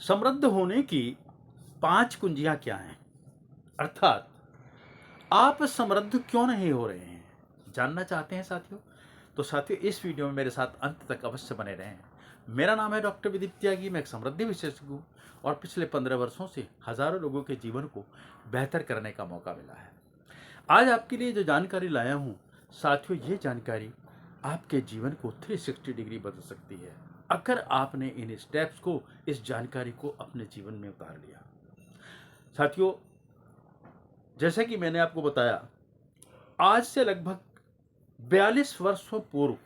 समृद्ध होने की 5 कुंजियां क्या हैं? अर्थात आप समृद्ध क्यों नहीं हो रहे हैं? जानना चाहते हैं साथियों? तो साथियों इस वीडियो में मेरे साथ अंत तक अवश्य बने रहें। मेरा नाम है डॉक्टर विदीप त्यागी। मैं एक समृद्धि विशेषज्ञ हूँ और पिछले 15 वर्षों से हजारों लोगों के जीवन को बेहतर करने का मौका मिला है। आज आपके लिए जो जानकारी लाया हूँ साथियों, ये जानकारी आपके जीवन को 360 डिग्री बदल सकती है अगर आपने इन स्टेप्स को, इस जानकारी को अपने जीवन में उतार लिया। साथियों, जैसे कि मैंने आपको बताया, आज से लगभग 42 वर्षों पूर्व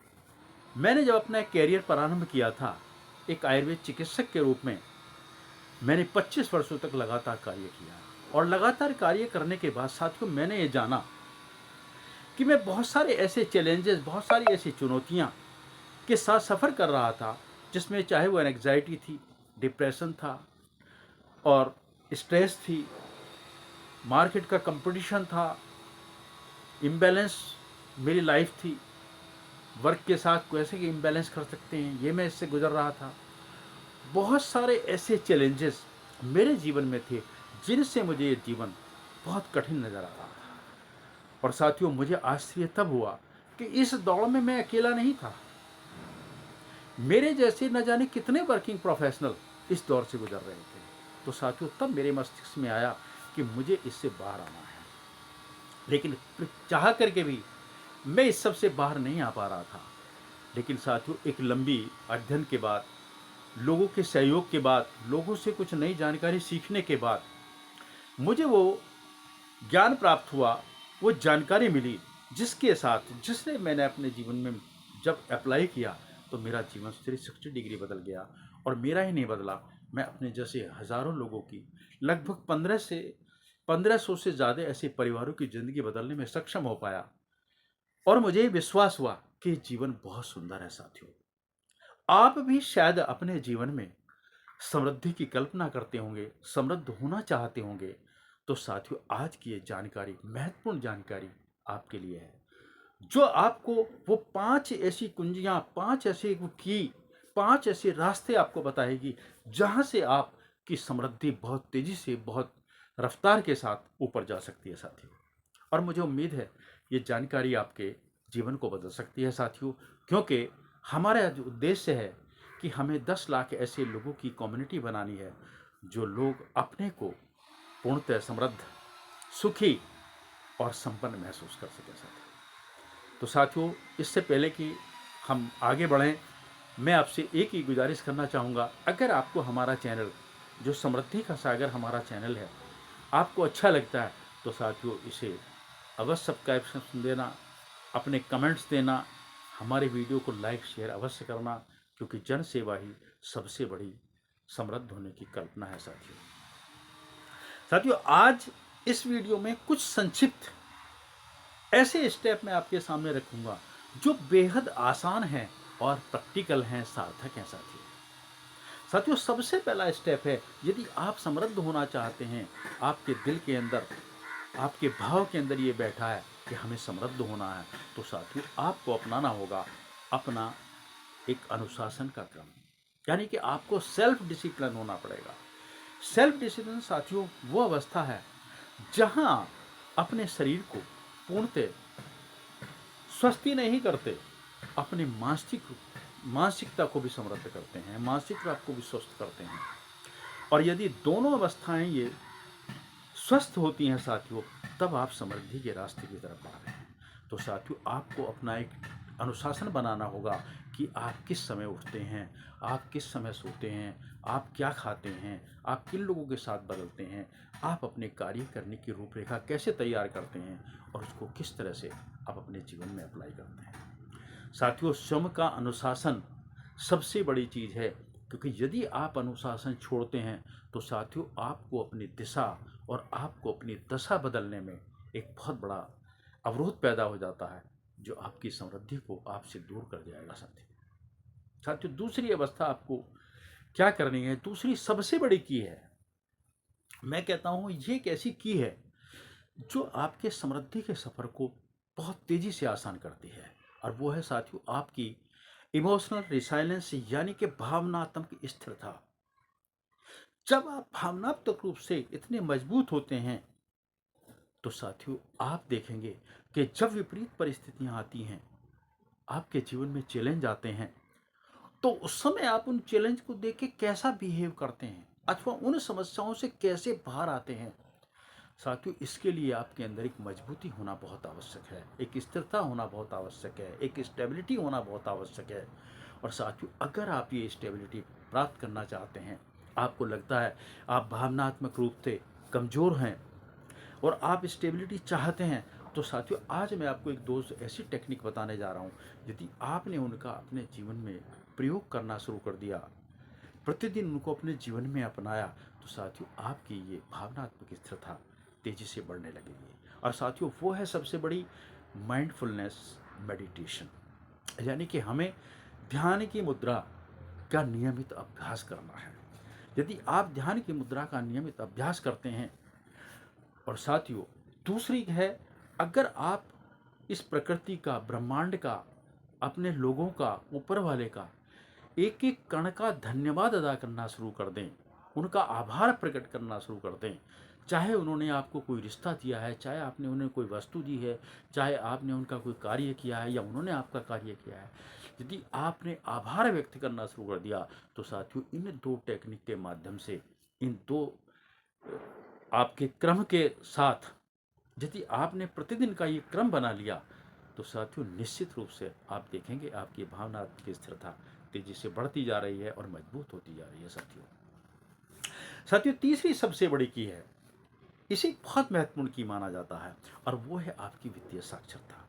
मैंने जब अपना कैरियर प्रारंभ किया था, एक आयुर्वेद चिकित्सक के रूप में मैंने 25 वर्षों तक लगातार कार्य किया। और लगातार कार्य करने के बाद साथियों मैंने ये जाना कि मैं बहुत सारे ऐसे चैलेंजेस, बहुत सारी ऐसी चुनौतियां के साथ सफ़र कर रहा था, जिसमें चाहे वो एंग्जाइटी थी, डिप्रेशन था और स्ट्रेस थी, मार्केट का कंपटीशन था, इम्बैलेंस मेरी लाइफ थी, वर्क के साथ कैसे कि इम्बैलेंस कर सकते हैं, ये मैं इससे गुजर रहा था। बहुत सारे ऐसे चैलेंजेस मेरे जीवन में थे जिनसे मुझे ये जीवन बहुत कठिन नज़र आ रहा था। और साथियों, मुझे आश्चर्य तब हुआ कि इस दौड़ में मैं अकेला नहीं था। मेरे जैसे न जाने कितने वर्किंग प्रोफेशनल इस दौर से गुजर रहे थे। तो साथियों तब मेरे मस्तिष्क में आया कि मुझे इससे बाहर आना है। लेकिन चाह करके भी मैं इस सब से बाहर नहीं आ पा रहा था। लेकिन साथियों एक लंबी अध्ययन के बाद, लोगों के सहयोग के बाद, लोगों से कुछ नई जानकारी सीखने के बाद मुझे वो ज्ञान प्राप्त हुआ, वो जानकारी मिली, जिसके साथ जिसने मैंने अपने जीवन में जब अप्लाई किया तो मेरा जीवन 360 डिग्री बदल गया। और मेरा ही नहीं बदला, मैं अपने जैसे हजारों लोगों की, लगभग 1500 से ज़्यादा ऐसे परिवारों की ज़िंदगी बदलने में सक्षम हो पाया। और मुझे विश्वास हुआ कि जीवन बहुत सुंदर है। साथियों, आप भी शायद अपने जीवन में समृद्धि की कल्पना करते होंगे, समृद्ध होना चाहते होंगे। तो साथियों आज की ये जानकारी, महत्वपूर्ण जानकारी आपके लिए है, जो आपको वो 5 ऐसी कुंजियां, 5 ऐसे की, 5 ऐसे रास्ते आपको बताएगी जहां से आपकी समृद्धि बहुत तेजी से, बहुत रफ्तार के साथ ऊपर जा सकती है साथियों। और मुझे उम्मीद है ये जानकारी आपके जीवन को बदल सकती है साथियों, क्योंकि हमारा जो उद्देश्य है कि हमें 10 लाख ऐसे लोगों की कम्युनिटी बनानी है जो लोग अपने को पूर्णतः समृद्ध, सुखी और संपन्न महसूस कर सके साथियों। तो साथियों इससे पहले कि हम आगे बढ़ें, मैं आपसे एक ही गुजारिश करना चाहूँगा, अगर आपको हमारा चैनल जो समृद्धि का सागर हमारा चैनल है आपको अच्छा लगता है तो साथियों इसे अवश्य सब्सक्राइब देना, अपने कमेंट्स देना, हमारे वीडियो को लाइक शेयर अवश्य करना, क्योंकि जन सेवा ही सबसे बड़ी समृद्ध होने की कल्पना है साथियों। साथियों आज इस वीडियो में कुछ संक्षिप्त ऐसे स्टेप मैं आपके सामने रखूंगा जो बेहद आसान हैं और प्रैक्टिकल हैं, सार्थक हैं साथियों। साथियों सबसे पहला स्टेप है, यदि आप समृद्ध होना चाहते हैं, आपके दिल के अंदर, आपके भाव के अंदर ये बैठा है कि हमें समृद्ध होना है, तो साथियों आपको अपनाना होगा अपना एक अनुशासन का क्रम। यानी कि आपको सेल्फ डिसिप्लिन होना पड़ेगा। सेल्फ डिसिप्लिन साथियों वो अवस्था है जहां अपने शरीर को पूर्णतः स्वस्थ ही नहीं करते, अपने मानसिकता को भी समृद्ध करते हैं, मानसिकता को भी स्वस्थ करते हैं। और यदि दोनों अवस्थाएं ये स्वस्थ होती हैं साथियों, तब आप समृद्धि के रास्ते की तरफ बढ़ रहे हैं। तो साथियों आपको अपना एक अनुशासन बनाना होगा कि आप किस समय उठते हैं, आप किस समय सोते हैं, आप क्या खाते हैं, आप किन लोगों के साथ बदलते हैं, आप अपने कार्य करने की रूपरेखा कैसे तैयार करते हैं और उसको किस तरह से आप अपने जीवन में अप्लाई करते हैं। साथियों स्वयं का अनुशासन सबसे बड़ी चीज़ है, क्योंकि यदि आप अनुशासन छोड़ते हैं तो साथियों आपको अपनी दिशा और आपको अपनी दशा बदलने में एक बहुत बड़ा अवरोध पैदा हो जाता है, जो आपकी समृद्धि को आपसे दूर कर जाएगा साथियों दूसरी अवस्था आपको क्या करनी है, दूसरी सबसे बड़ी की है, मैं कहता हूँ ये एक ऐसी की है जो आपके समृद्धि के सफ़र को बहुत तेज़ी से आसान करती है। और वो है साथियों आपकी इमोशनल रिसाइलेंस, यानी कि भावनात्मक स्थिरता। जब आप भावनात्मक रूप से इतने मजबूत होते हैं, तो साथियों आप देखेंगे कि जब विपरीत परिस्थितियां आती हैं, आपके जीवन में चैलेंज आते हैं, तो उस समय आप उन चैलेंज को देख के कैसा बिहेव करते हैं अथवा उन समस्याओं से कैसे बाहर आते हैं। साथियों इसके लिए आपके अंदर एक मजबूती होना बहुत आवश्यक है, एक स्थिरता होना बहुत आवश्यक है, एक स्टेबिलिटी होना बहुत आवश्यक है। और साथियों अगर आप ये स्टेबिलिटी प्राप्त करना चाहते हैं, आपको लगता है आप भावनात्मक रूप से कमज़ोर हैं और आप स्टेबिलिटी चाहते हैं, तो साथियों आज मैं आपको एक दो ऐसी टेक्निक बताने जा रहा हूँ। यदि आपने उनका अपने जीवन में प्रयोग करना शुरू कर दिया, प्रतिदिन उनको अपने जीवन में अपनाया, तो साथियों आपकी ये भावनात्मक स्थिरता तेजी से बढ़ने लगेगी। और साथियों वो है सबसे बड़ी माइंडफुलनेस मेडिटेशन, यानी कि हमें ध्यान की मुद्रा का नियमित अभ्यास करना है। यदि आप ध्यान की मुद्रा का नियमित अभ्यास करते हैं, और साथियों दूसरी है, अगर आप इस प्रकृति का, ब्रह्मांड का, अपने लोगों का, ऊपर वाले का एक एक कण का धन्यवाद अदा करना शुरू कर दें, उनका आभार प्रकट करना शुरू कर दें, चाहे उन्होंने आपको कोई रिश्ता दिया है, चाहे आपने उन्हें कोई वस्तु दी है, चाहे आपने उनका कोई कार्य किया है या उन्होंने आपका कार्य किया है, यदि आपने आभार व्यक्त करना शुरू कर दिया, तो साथियों इन दो टेक्निक के माध्यम से, इन दो आपके क्रम के साथ यदि आपने प्रतिदिन का ये क्रम बना लिया, तो साथियों निश्चित रूप से आप देखेंगे आपकी भावनात्मक स्थिरता तेजी से बढ़ती जा रही है और मजबूत होती जा रही है। साथियों तीसरी सबसे बड़ी की है, इसे बहुत महत्वपूर्ण की माना जाता है, और वो है आपकी वित्तीय साक्षरता,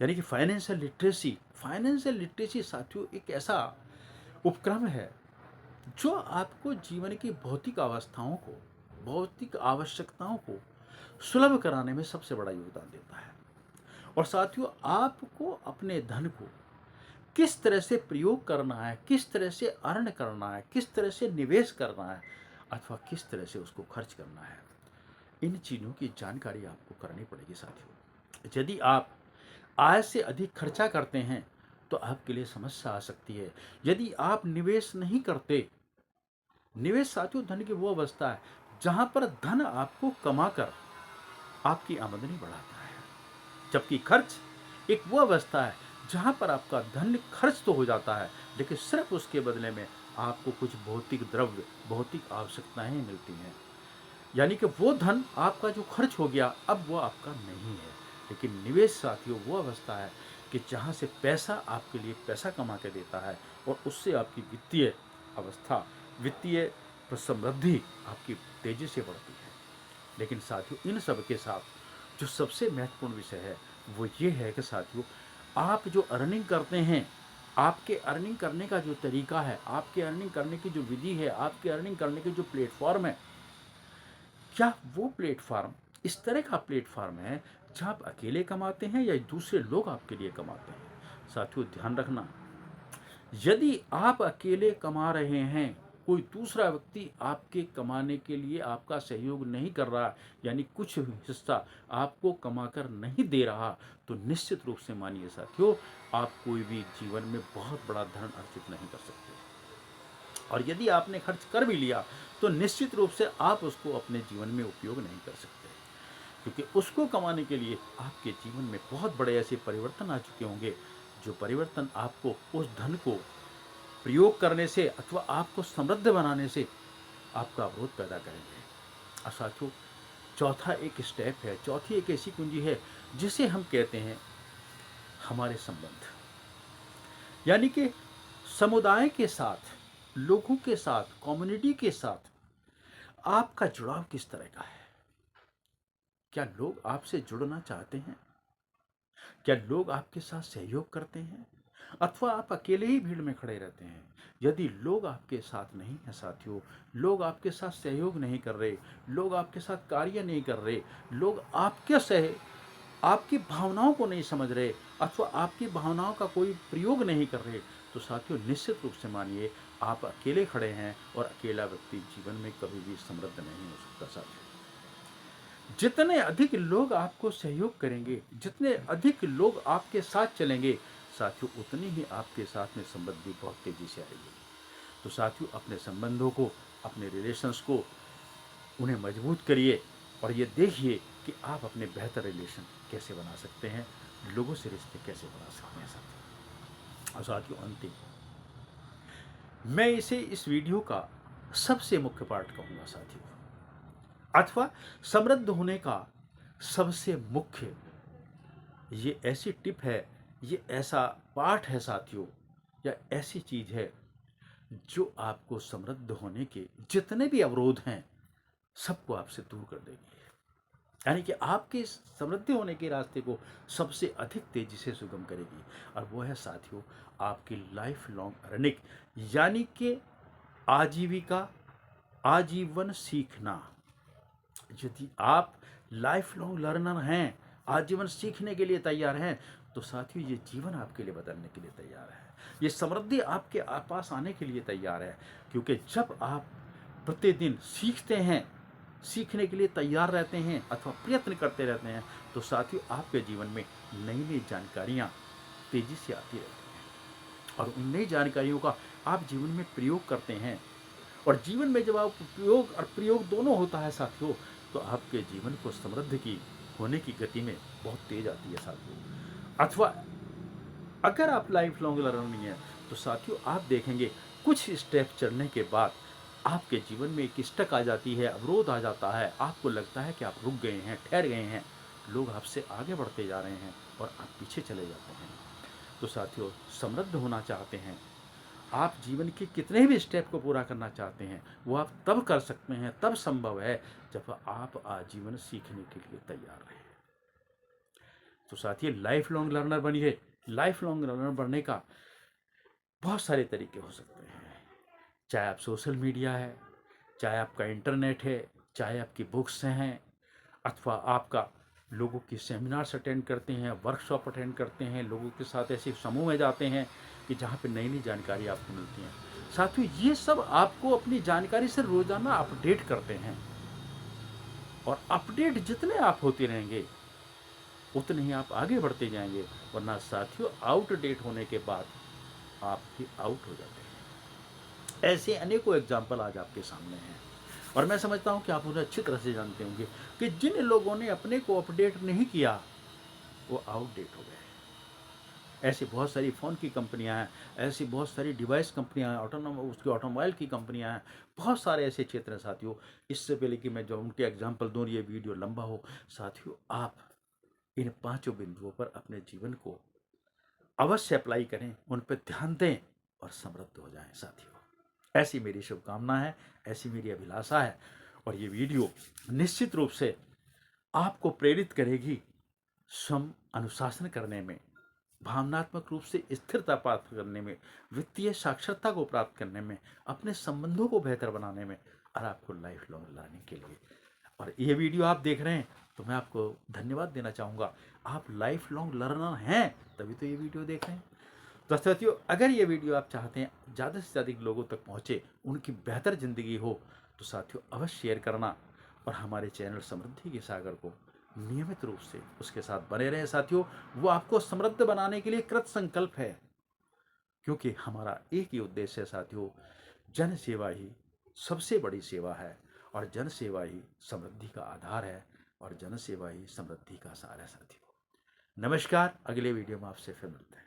यानी कि फाइनेंशियल लिटरेसी। फाइनेंशियल लिटरेसी साथियों एक ऐसा उपक्रम है जो आपको जीवन की भौतिक अवस्थाओं को, भौतिक आवश्यकताओं को सुलभ कराने में सबसे बड़ा योगदान देता है। और साथियों आपको अपने धन को किस तरह से प्रयोग करना है, किस तरह से अर्न करना है, किस तरह से निवेश करना है, अथवा किस तरह से उसको खर्च करना है, इन चीज़ों की जानकारी आपको करनी पड़ेगी। साथियों यदि आप आय से अधिक खर्चा करते हैं, तो आपके लिए समस्या आ सकती है। यदि आप निवेश नहीं करते, निवेश साथियों धन की वो अवस्था है जहां पर धन आपको कमाकर आपकी आमदनी बढ़ाता है, जबकि खर्च एक वो अवस्था है जहां पर आपका धन खर्च तो हो जाता है, लेकिन सिर्फ उसके बदले में आपको कुछ भौतिक द्रव्य, भौतिक आवश्यकताएं मिलती हैं। यानी कि वो धन आपका जो खर्च हो गया अब वो आपका नहीं है। लेकिन निवेश साथियों वो अवस्था है कि जहां से पैसा आपके लिए पैसा कमा के देता है, और उससे आपकी वित्तीय अवस्था, वित्तीय समृद्धि आपकी तेजी से बढ़ती है। लेकिन साथियों इन सब के साथ जो सबसे महत्वपूर्ण विषय है वो ये है कि साथियों आप जो अर्निंग करते हैं, आपके अर्निंग करने का जो तरीका है, आपके अर्निंग करने की जो विधि है, आपके अर्निंग करने के जो प्लेटफॉर्म है, क्या वो प्लेटफॉर्म इस तरह का प्लेटफॉर्म है जहाँ आप अकेले कमाते हैं या दूसरे लोग आपके लिए कमाते हैं। साथियों ध्यान रखना, यदि आप अकेले कमा रहे हैं, कोई दूसरा व्यक्ति आपके कमाने के लिए आपका सहयोग नहीं कर रहा, यानी कुछ हिस्सा आपको कमाकर नहीं दे रहा, तो निश्चित रूप से मानिए साथियों आप कोई भी जीवन में बहुत बड़ा धन अर्जित नहीं कर सकते। और यदि आपने खर्च कर भी लिया, तो निश्चित रूप से आप उसको अपने जीवन में उपयोग नहीं कर सकते, क्योंकि उसको कमाने के लिए आपके जीवन में बहुत बड़े ऐसे परिवर्तन आ चुके होंगे, जो परिवर्तन आपको उस धन को प्रयोग करने से अथवा आपको समृद्ध बनाने से आपका अवरोध पैदा करेंगे। और साथियों चौथा एक स्टेप है, चौथी एक ऐसी कुंजी है जिसे हम कहते हैं हमारे संबंध, यानी कि समुदाय के साथ, लोगों के साथ, कम्युनिटी के साथ आपका जुड़ाव किस तरह का है। क्या लोग आपसे जुड़ना चाहते हैं? क्या लोग आपके साथ सहयोग करते हैं, अथवा आप अकेले ही भीड़ में खड़े रहते हैं? यदि लोग आपके साथ नहीं हैं साथियों, लोग आपके साथ सहयोग नहीं कर रहे, लोग आपके साथ कार्य नहीं कर रहे, लोग आपकी भावनाओं को नहीं समझ रहे, अथवा आपकी भावनाओं का कोई प्रयोग नहीं कर रहे, तो साथियों निश्चित रूप से मानिए आप अकेले खड़े हैं, और अकेला व्यक्ति जीवन में कभी भी समृद्ध नहीं हो सकता। साथियों जितने अधिक लोग आपको सहयोग करेंगे, जितने अधिक लोग आपके साथ चलेंगे, साथियों उतनी ही आपके साथ में समृद्धि बहुत तेजी से आएगी। तो साथियों अपने संबंधों को, अपने रिलेशंस को, उन्हें मजबूत करिए और ये देखिए कि आप अपने बेहतर रिलेशन कैसे बना सकते हैं, लोगों से रिश्ते कैसे बना सकते हैं साथियों। और साथियों अंतिम, मैं इसे इस वीडियो का सबसे मुख्य पार्ट कहूँगा साथियों, अथवा समृद्ध होने का सबसे मुख्य ये ऐसी टिप है, ये ऐसा पाठ है साथियों, या ऐसी चीज है जो आपको समृद्ध होने के जितने भी अवरोध हैं सबको आपसे दूर कर देगी। यानी कि आपके समृद्धि होने के रास्ते को सबसे अधिक तेजी से सुगम करेगी। और वो है साथियों आपकी लाइफ लॉन्ग अर्निंग, यानी कि आजीविका, आजीवन सीखना। यदि आप लाइफ लॉन्ग लर्नर हैं, आजीवन सीखने के लिए तैयार हैं, तो साथियों ये जीवन आपके लिए बदलने के लिए तैयार है, ये समृद्धि आपके पास आने के लिए तैयार है। क्योंकि जब आप प्रतिदिन सीखते हैं, सीखने के लिए तैयार रहते हैं अथवा प्रयत्न करते रहते हैं, तो साथियों आपके जीवन में नई नई जानकारियाँ तेजी से आती रहती हैं और उन नई जानकारियों का आप जीवन में प्रयोग करते हैं। और जीवन में जब आप उपयोग और प्रयोग दोनों होता है साथियों, तो आपके जीवन को समृद्ध की होने की गति में बहुत तेज आती है साथियों। अथवा अगर आप लाइफ लॉन्ग लर्नर नहीं है, तो साथियों आप देखेंगे कुछ स्टेप चलने के बाद आपके जीवन में एक स्टक आ जाती है, अवरोध आ जाता है, आपको लगता है कि आप रुक गए हैं, ठहर गए हैं, लोग आपसे आगे बढ़ते जा रहे हैं और आप पीछे चले जाते हैं। तो साथियों समृद्ध होना चाहते हैं, आप जीवन के कितने भी स्टेप को पूरा करना चाहते हैं, वो आप तब कर सकते हैं, तब संभव है जब आप आजीवन सीखने के लिए तैयार रहें। तो साथियों लाइफ लॉन्ग लर्नर बनिए। लाइफ लॉन्ग लर्नर बनने का बहुत सारे तरीके हो सकते हैं, चाहे आप सोशल मीडिया है, चाहे आपका इंटरनेट है, चाहे आपकी बुक्स हैं, अथवा आपका लोगों की सेमिनार्स अटेंड करते हैं, वर्कशॉप अटेंड करते हैं, लोगों के साथ ऐसे समूह में जाते हैं कि जहाँ पे नई नई जानकारी आपको मिलती है। साथियों ये सब आपको अपनी जानकारी से रोजाना अपडेट करते हैं और अपडेट जितने आप होते रहेंगे उतने ही आप आगे बढ़ते जाएंगे, वरना साथियों आउटडेट होने के बाद आप भी आउट हो जाते हैं। ऐसे अनेकों एग्जाम्पल आज आपके सामने हैं और मैं समझता हूं कि आप उन्हें अच्छी तरह से जानते होंगे कि जिन लोगों ने अपने को अपडेट नहीं किया वो आउटडेट हो गए। ऐसी बहुत सारी फ़ोन की कंपनियां हैं, ऐसी बहुत सारी डिवाइस कंपनियां हैं, उसकी ऑटोमोबाइल की कंपनियां हैं, बहुत सारे ऐसे क्षेत्र हैं साथियों। इससे पहले कि मैं जो उनके एग्जाम्पल दूँ, ये वीडियो लंबा हो, साथियों आप इन 5 बिंदुओं पर अपने जीवन को अवश्य अप्लाई करें, उन पर ध्यान दें और समृद्ध हो जाएं साथियों। ऐसी मेरी शुभकामना है, ऐसी मेरी अभिलाषा है और ये वीडियो निश्चित रूप से आपको प्रेरित करेगी सम अनुशासन करने में, भावनात्मक रूप से स्थिरता प्राप्त करने में, वित्तीय साक्षरता को प्राप्त करने में, अपने संबंधों को बेहतर बनाने में और आपको लाइफ लॉन्ग लर्निंग के लिए। और ये वीडियो आप देख रहे हैं तो मैं आपको धन्यवाद देना चाहूँगा। आप लाइफ लॉन्ग लर्नर हैं तभी तो ये वीडियो देख रहे हैं। तो साथियों अगर ये वीडियो आप चाहते हैं ज़्यादा से ज़्यादा लोगों तक पहुँचे, उनकी बेहतर ज़िंदगी हो, तो साथियों अवश्य शेयर करना और हमारे चैनल समृद्धि के सागर को नियमित रूप से उसके साथ बने रहे साथियों। वो आपको समृद्ध बनाने के लिए कृत संकल्प है, क्योंकि हमारा एक ही उद्देश्य है साथियों, जन सेवा ही सबसे बड़ी सेवा है और जन सेवा ही समृद्धि का आधार है और जन सेवा ही समृद्धि का सार है साथियों। नमस्कार, अगले वीडियो में आपसे फिर मिलते हैं।